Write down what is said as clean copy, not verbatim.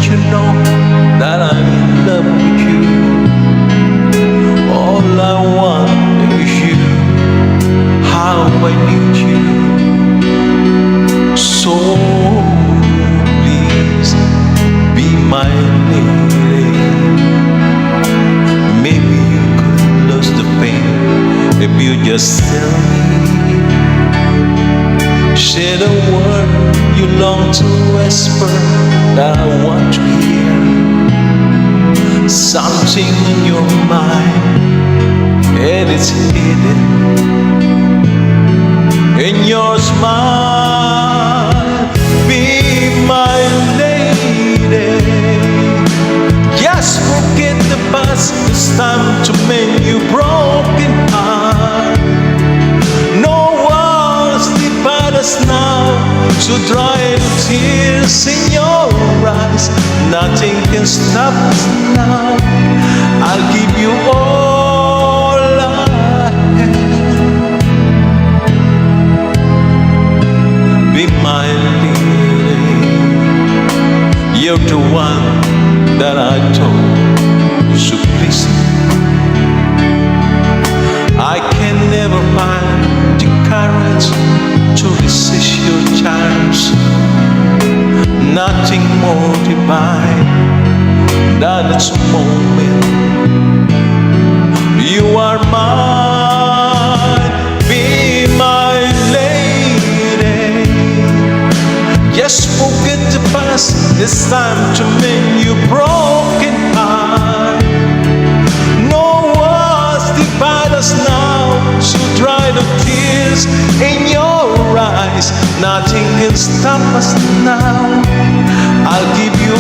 you know that I'm in love with you. All I want is you. How I need you. So please be my lady. Maybe you could lose the pain if you just tell me. Say the word you long to whisper that I want to hear. Something in your mind, and it's hidden in your smile. Be my lady. Just forget the past. It's time to mend your broken heart. No walls divide us now, so dry the tears in your eyes. Nothing can stop us now. I'll give you all I have. Be my lady. You're the one that I told, so please. I can never find the courage to resist your charms. Nothing more divine than this moment. You are mine, be my lady. Just forget the past, it's time to mend your broken heart. No walls divide us now, so dry the tears in your eyes. Nothing can stop us now. I'll give you